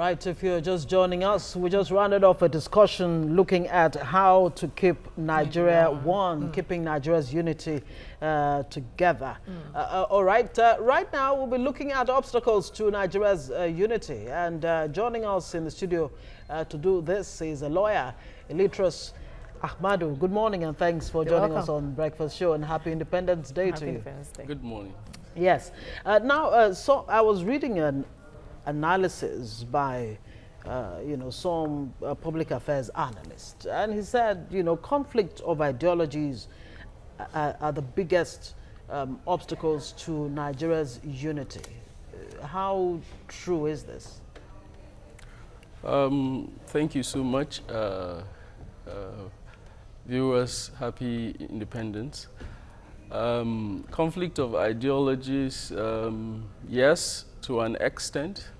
right, if you're just joining us, we just rounded off a discussion looking at how to keep Nigeria one, keeping Nigeria's unity together. All right, right now we'll be looking at obstacles to Nigeria's unity, and joining us in the studio to do this is a lawyer, Illitros Ahmadu. Good morning and thanks for joining us on Breakfast Show, and happy Independence Day to you. Independence Day. Good morning. Yes. Now, so I was reading an analysis by, some public affairs analyst, and he said, conflict of ideologies are the biggest obstacles to Nigeria's unity. How true is this? Thank you so much. Viewers, happy independence. Conflict of ideologies, yes, to an extent,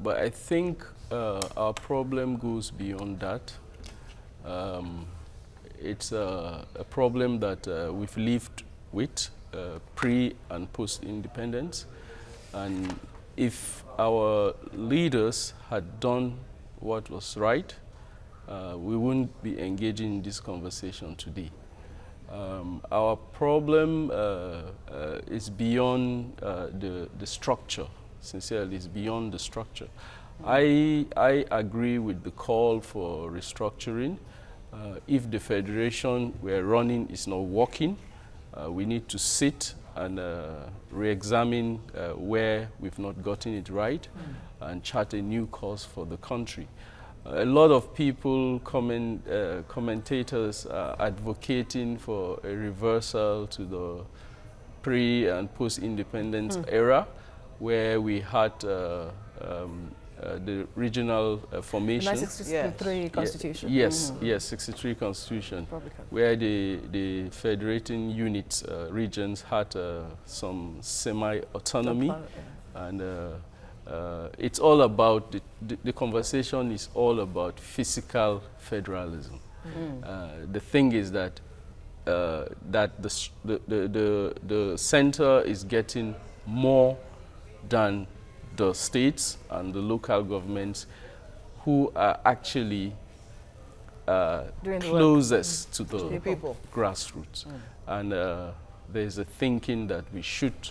but I think our problem goes beyond that. It's a problem that we've lived with pre and post-independence, and if our leaders had done what was right, we wouldn't be engaging in this conversation today. Our problem is beyond the structure. Sincerely, it's beyond the structure. I agree with the call for restructuring. If the federation we're running is not working, we need to sit and re-examine where we've not gotten it right and chart a new course for the country. A lot of people, commentators are advocating for a reversal to the pre- and post-independence era, where we had the regional formation. The 1963 Constitution. Yes, yes, 63 Constitution, where the federating units, regions had some semi-autonomy, and it's all about, the conversation is all about physical federalism. The thing is that the center is getting more than the states and the local governments, who are actually closest to the people. Grassroots. And there's a thinking that we should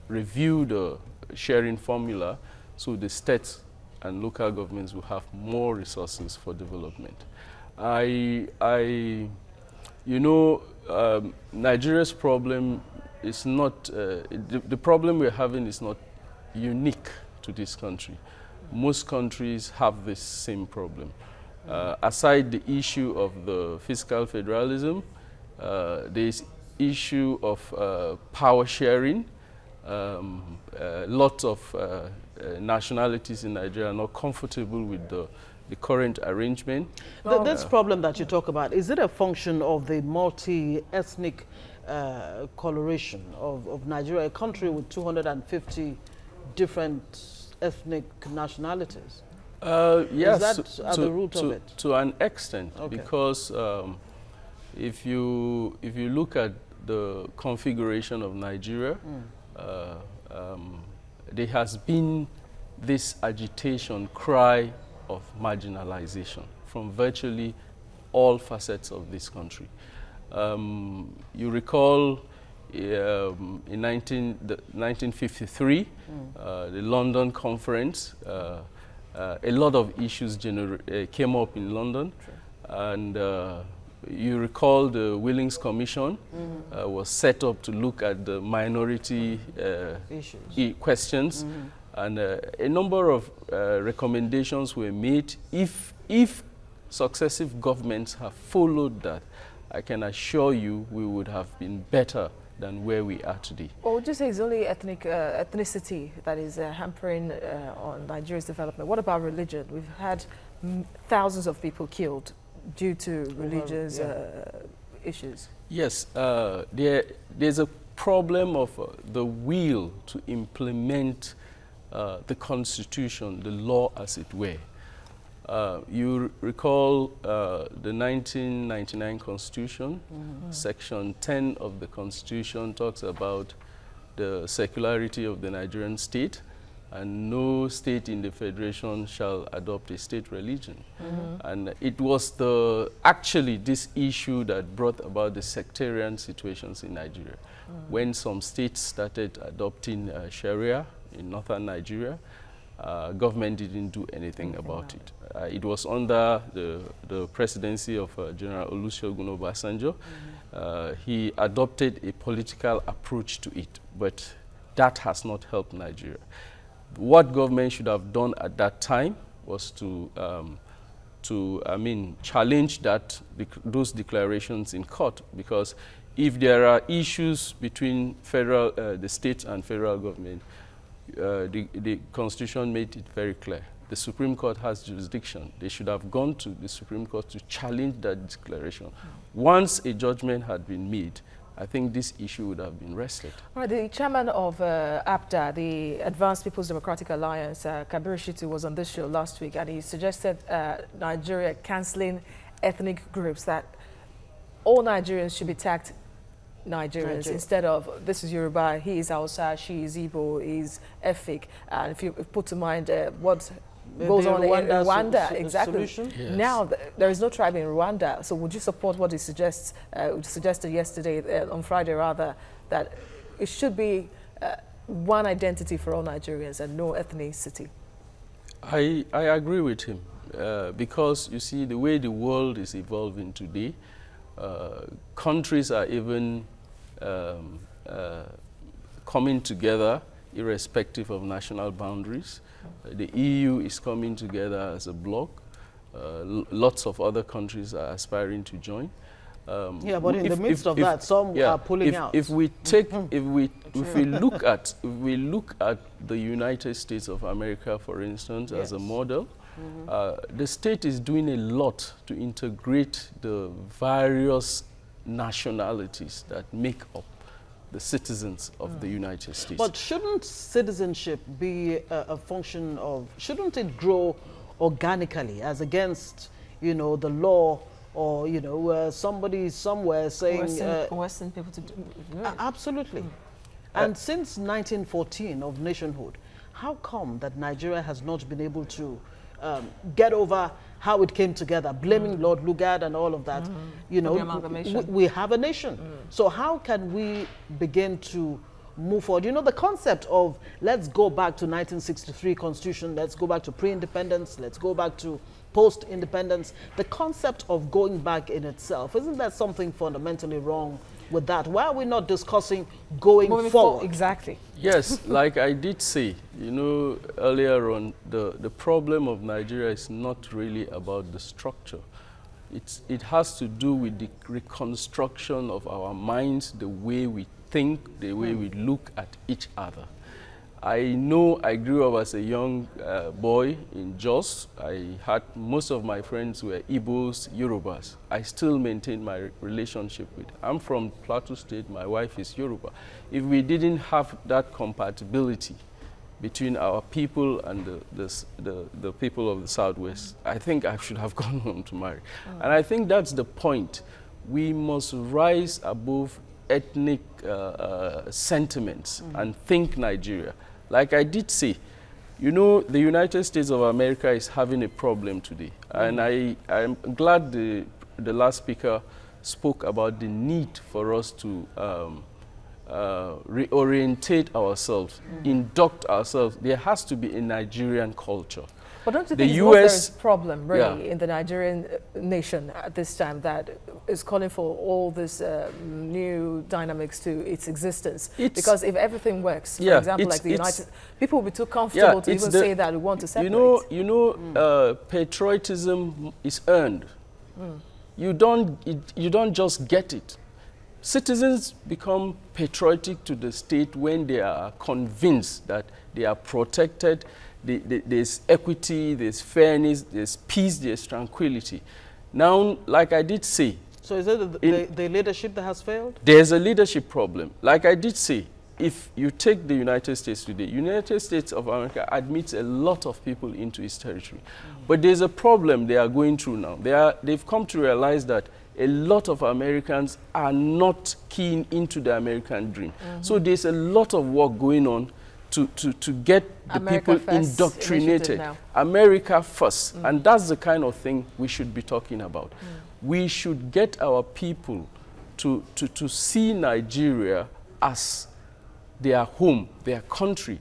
review the sharing formula so the states and local governments will have more resources for development. Nigeria's problem is not, the problem we're having is not unique to this country. Most countries have this same problem. Aside the issue of the fiscal federalism, there's issue of power sharing. Lots of nationalities in Nigeria are not comfortable with the current arrangement. This problem that you talk about, is it a function of the multi-ethnic coloration of Nigeria, a country with 250 different ethnic nationalities? Yes, is that at the root of it? To an extent, because if you look at the configuration of Nigeria, there has been this agitation, cry of marginalization from virtually all facets of this country. You recall in 1953, the London Conference, a lot of issues came up in London, and you recall the Willings Commission was set up to look at the minority questions, and a number of recommendations were made. If successive governments have followed that, I can assure you we would have been better than where we are today. Or would you say it's only ethnicity that is hampering on Nigeria's development? What about religion? We've had thousands of people killed due to religious issues. Yes, there's a problem of the will to implement the Constitution, the law as it were. You recall the 1999 Constitution, Section 10 of the Constitution talks about the secularity of the Nigerian state, and no state in the federation shall adopt a state religion. And it was actually this issue that brought about the sectarian situations in Nigeria. When some states started adopting Sharia in northern Nigeria, government didn't do anything about it. It was under the presidency of General Olusegun Obasanjo. He adopted a political approach to it, but that has not helped Nigeria. What government should have done at that time was to challenge those declarations in court, because if there are issues between the state and federal government, the Constitution made it very clear. The Supreme Court has jurisdiction. They should have gone to the Supreme Court to challenge that declaration. Once a judgment had been made, I think this issue would have been rested. All right, the chairman of APDA, the Advanced People's Democratic Alliance, Kabir Shitu, was on this show last week, and he suggested Nigeria cancelling ethnic groups, that all Nigerians should be tagged Nigerians instead of this is Yoruba, he is Hausa, she is Igbo, he is Efik. And if you put to mind what goes on in Rwanda, exactly. Yes. Now there is no tribe in Rwanda. So would you support what he suggested yesterday, on Friday rather, that it should be one identity for all Nigerians and no ethnicity? I agree with him because you see the way the world is evolving today, countries are even coming together irrespective of national boundaries. The EU is coming together as a bloc. Lots of other countries are aspiring to join. Yeah, but in the midst of that, some are pulling out. If we look at the United States of America, for instance, as a model, the state is doing a lot to integrate the various nationalities that make up the citizens of the United States. But shouldn't citizenship be a function of, shouldn't it grow organically as against, you know, the law, or, you know, somebody somewhere saying... Western people to do absolutely. And since 1914 of nationhood, how come that Nigeria has not been able to get over how it came together, blaming Lord Lugard and all of that? You know, we have a nation. So how can we begin to move forward? You know, the concept of let's go back to 1963 Constitution, let's go back to pre-independence, let's go back to post-independence, the concept of going back in itself, isn't that something fundamentally wrong with that? Why are we not discussing going forward? Exactly. Yes, like I did say, you know, earlier on, the problem of Nigeria is not really about the structure. It has to do with the reconstruction of our minds, the way we think, the way we look at each other. I know I grew up as a young boy in Jos. Most of my friends were Igbos, Yorubas. I still maintain my relationship with. I'm from Plateau State, my wife is Yoruba. If we didn't have that compatibility between our people and the people of the Southwest, I think I should have gone home to marry. And I think that's the point. We must rise above ethnic sentiments and think Nigeria. Like I did say, you know, the United States of America is having a problem today. And I'm glad the last speaker spoke about the need for us to reorientate ourselves, induct ourselves. There has to be a Nigerian culture. But don't you think there's a problem, really, in the Nigerian nation at this time that is calling for all this new dynamics to its existence? Because if everything works, for example, like the United, people will be too comfortable to even say that we want to separate. You know, patriotism is earned. You don't just get it. Citizens become patriotic to the state when they are convinced that they are protected. There's equity, there's fairness, there's peace, there's tranquility. Now, like I did say... So is it the leadership that has failed? There's a leadership problem. Like I did say, if you take the United States today, United States of America admits a lot of people into its territory. But there's a problem they are going through now. They've come to realize that a lot of Americans are not keen into the American dream. So there's a lot of work going on to get the America people First indoctrinated. now. America first. And that's the kind of thing we should be talking about. We should get our people to see Nigeria as their home, their country.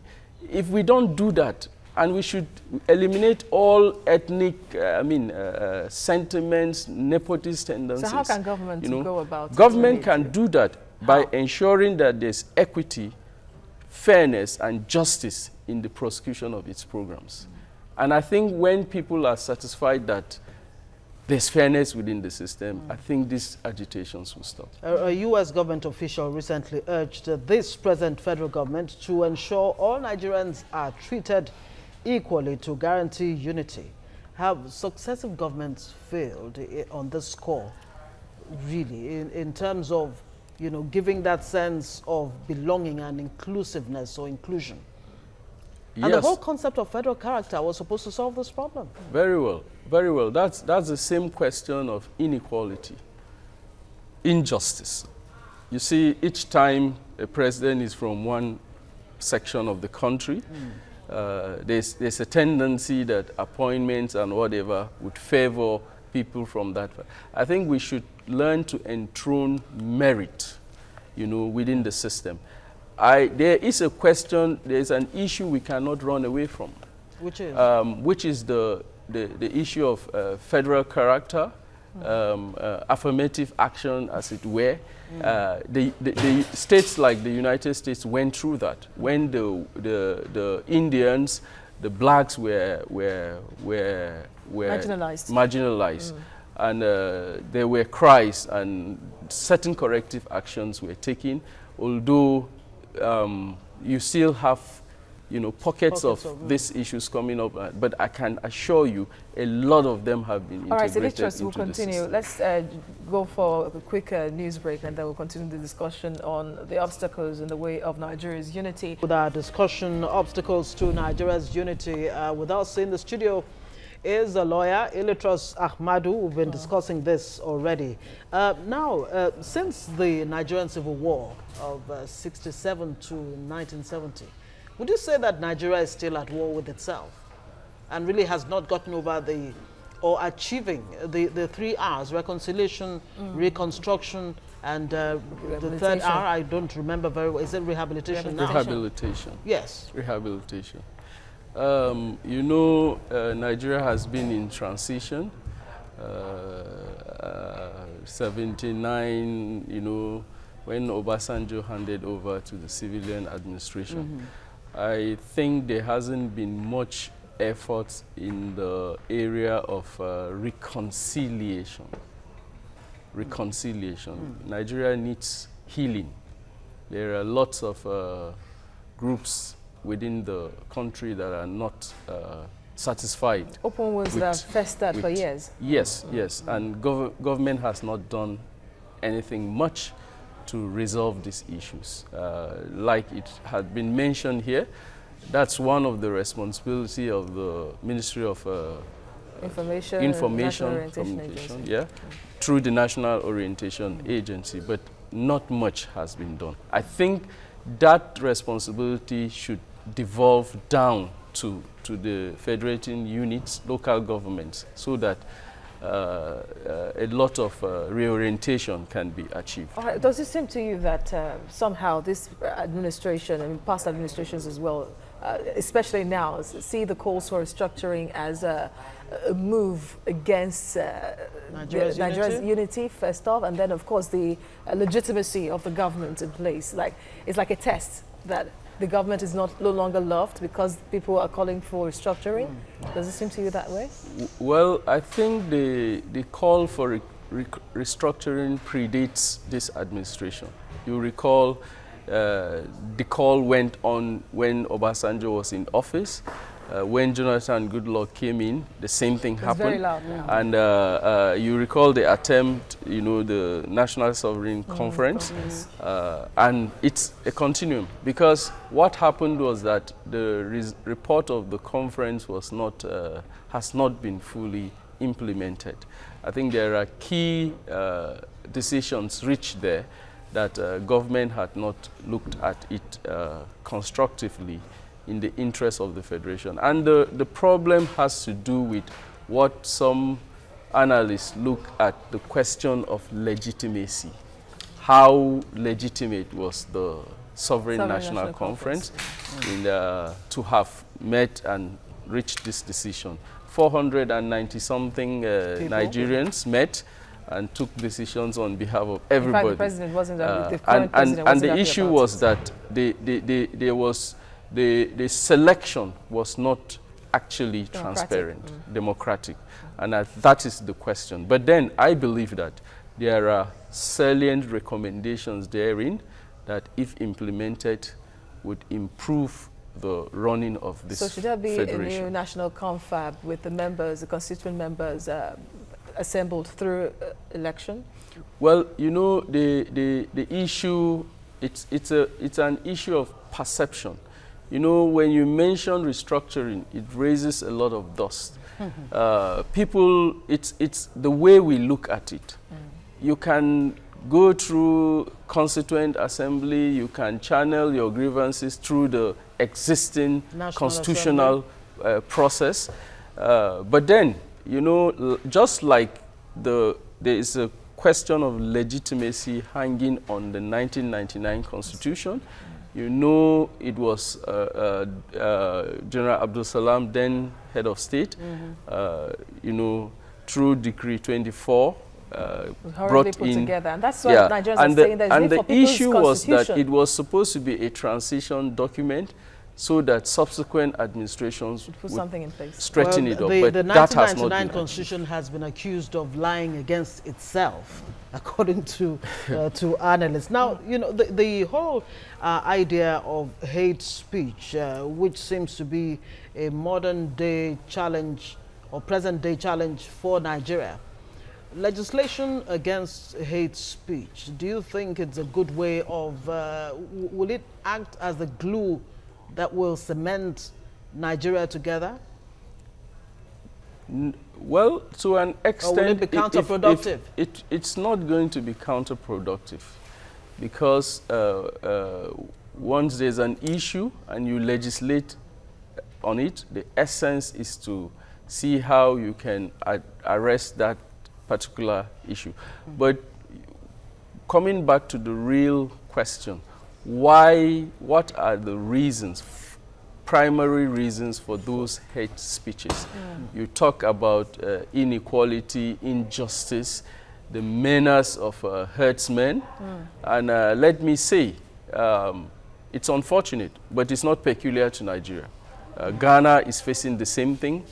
If we don't do that, and we should eliminate all ethnic, sentiments, nepotist tendencies. So how can government go about it? Government can do that by ensuring that there's equity, fairness, and justice in the prosecution of its programs. And I think when people are satisfied that there's fairness within the system, I think these agitations will stop. A U.S. government official recently urged this present federal government to ensure all Nigerians are treated equally to guarantee unity. Have successive governments failed on this score, really, in terms of, giving that sense of belonging and inclusiveness or inclusion? Yes. And the whole concept of federal character was supposed to solve this problem. Very well, very well. That's the same question of inequality, injustice. You see, each time a president is from one section of the country, there's a tendency that appointments and whatever would favor people from that. I think we should learn to enthrone merit, within the system. There is a question, there's an issue we cannot run away from. Which is? Which is the issue of federal character, affirmative action, as it were. The states like the United States went through that. When the Indians, the blacks were marginalized. And there were cries and certain corrective actions were taken, although you still have pockets of these issues coming up, but I can assure you a lot of them have been integrated. All right, so lecturers will continue. Let's go for a quick news break, and then we'll continue the discussion on the obstacles in the way of Nigeria's unity. With our discussion, obstacles to Nigeria's unity, with us in the studio is a lawyer, Ilitros Ahmadu. We've been discussing this already. Now, since the Nigerian Civil War of 67 to 1970, would you say that Nigeria is still at war with itself and really has not gotten over or achieving the 3 R's, reconciliation, reconstruction, and the third R, I don't remember very well. Is it rehabilitation now? Rehabilitation. Yes. Rehabilitation. Nigeria has been in transition. 79, when Obasanjo handed over to the civilian administration. I think there hasn't been much effort in the area of reconciliation. Nigeria needs healing. There are lots of groups within the country that are not satisfied. Open wounds that have festered for years. Yes, yes, and government has not done anything much to resolve these issues. Like it had been mentioned here, that's one of the responsibility of the Ministry of Information Communication, through the National Orientation Agency, but not much has been done. I think that responsibility should devolve down to the federating units, local governments, so that a lot of reorientation can be achieved. All right. Does it seem to you that somehow this administration, and past administrations as well, especially now, see the calls for restructuring as a move against Nigeria's unity, first off, and then, of course, the legitimacy of the government in place? It's like a test that the government is no longer loved because people are calling for restructuring. Does it seem to you that way? Well, I think the call for restructuring predates this administration. You recall the call went on when Obasanjo was in office. When Jonathan Goodluck came in, the same thing happened. Very loud now. And you recall the attempt, the National Sovereign Conference, and it's a continuum. Because what happened was that the report of the conference was not, has not been fully implemented. I think there are key decisions reached there, that government had not looked at it constructively in the interest of the Federation. And the problem has to do with what some analysts look at the question of legitimacy. How legitimate was the Sovereign National Conference in, to have met and reached this decision? 490-something Nigerians met and took decisions on behalf of everybody. In fact, the president wasn't happy. The current president and wasn't the issue was that the selection was not actually transparent, democratic. And that is the question. But then I believe that there are salient recommendations therein that, if implemented, would improve the running of this So should there be federation. a new national confab with the members, the constituent members assembled through election? Well, you know, the issue, it's an issue of perception. You know, when you mention restructuring, it raises a lot of dust. People, it's the way we look at it. You can go through constituent assembly, you can channel your grievances through the existing National constitutional process. But then, you know, just like there is a question of legitimacy hanging on the 1999 Constitution, you know, it was General Abdul Salam, then head of state, you know, through Decree 24, brought put in together, and that's what Nigerians are saying. And the issue was that it was supposed to be a transition document, so that subsequent administrations should put something in place, straighten it up. But the that has not 1999 been Constitution has been accused of lying against itself, according to analysts. Now, you know, the whole idea of hate speech, which seems to be a modern-day challenge or present-day challenge for Nigeria. Legislation against hate speech, do you think it's a good way of, will it act as the glue that will cement Nigeria together? Well, to an extent, or will it be counterproductive? It's not going to be counterproductive, because once there's an issue and you legislate on it, the essence is to see how you can arrest that particular issue. But coming back to the real question, what are the reasons, primary reasons for those hate speeches? You talk about inequality, injustice, the menace of herdsmen, and let me say, it's unfortunate, but it's not peculiar to Nigeria. Ghana is facing the same thing,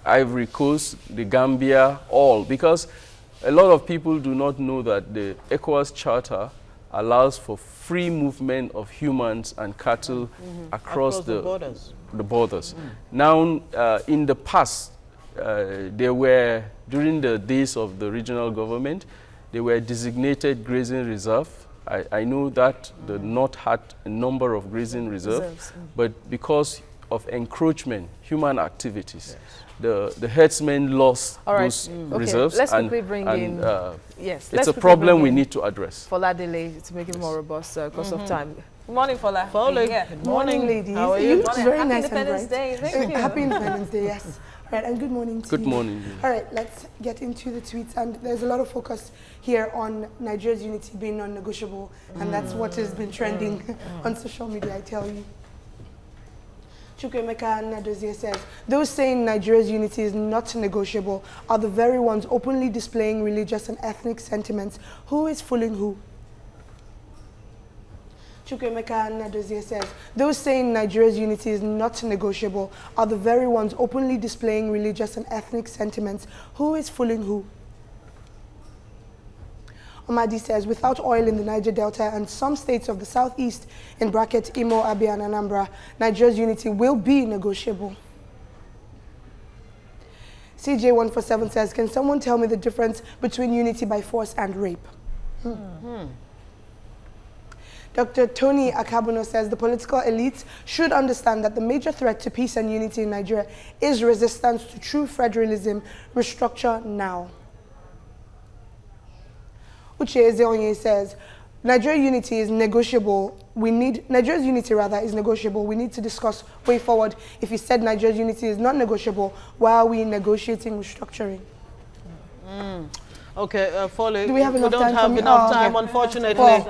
Ivory Coast, the Gambia, all, because a lot of people do not know that the ECOWAS Charter allows for free movement of humans and cattle across the borders. Now, in the past, there were, during the days of the regional government, they were designated grazing reserve. I know that the North had a number of grazing reserves, but because of encroachment, human activities, the herdsmen lost those reserves. Let's quickly bring in, it's a problem we need to address. Fola Dele, to make it more robust because of time. Good morning, Fola. Good morning, ladies. How are you? Very Happy nice Independence and Day. bright. Thank you. Happy Independence Day, yes. All right, and good morning to you. Good morning. All right, let's get into the tweets. And there's a lot of focus here on Nigeria's unity being non-negotiable, and that's what has been trending on social media, I tell you. Chukwemeka Nadozie says, those saying Nigeria's unity is not negotiable are the very ones openly displaying religious and ethnic sentiments. Who is fooling who? Chukwemeka Nadozie says, those saying Nigeria's unity is not negotiable are the very ones openly displaying religious and ethnic sentiments. Who is fooling who? Omadi says, without oil in the Niger Delta and some states of the southeast, in bracket Imo, Abia, and Anambra, Nigeria's unity will be negotiable. CJ147 says, can someone tell me the difference between unity by force and rape? Dr. Tony Akabuno says, the political elites should understand that the major threat to peace and unity in Nigeria is resistance to true federalism. Restructure now. Uche Ezeonye says, Nigeria unity is negotiable. Nigeria's unity rather is negotiable. We need to discuss way forward. If you said Nigeria's unity is not negotiable, why are we negotiating restructuring? Okay, Foley, do we have enough time? We don't have enough time, unfortunately,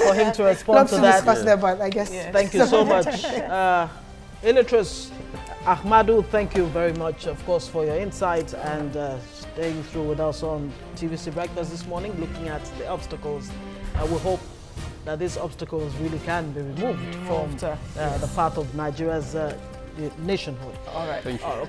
for him to respond to that. Not to discuss that, but I guess. Yeah. Thank you so much. Illustrious Ahmadu, thank you very much, of course, for your insights and staying through with us on TVC Breakfast this morning, looking at the obstacles. We hope that these obstacles really can be removed from the path of Nigeria's nationhood. All right. Thank you.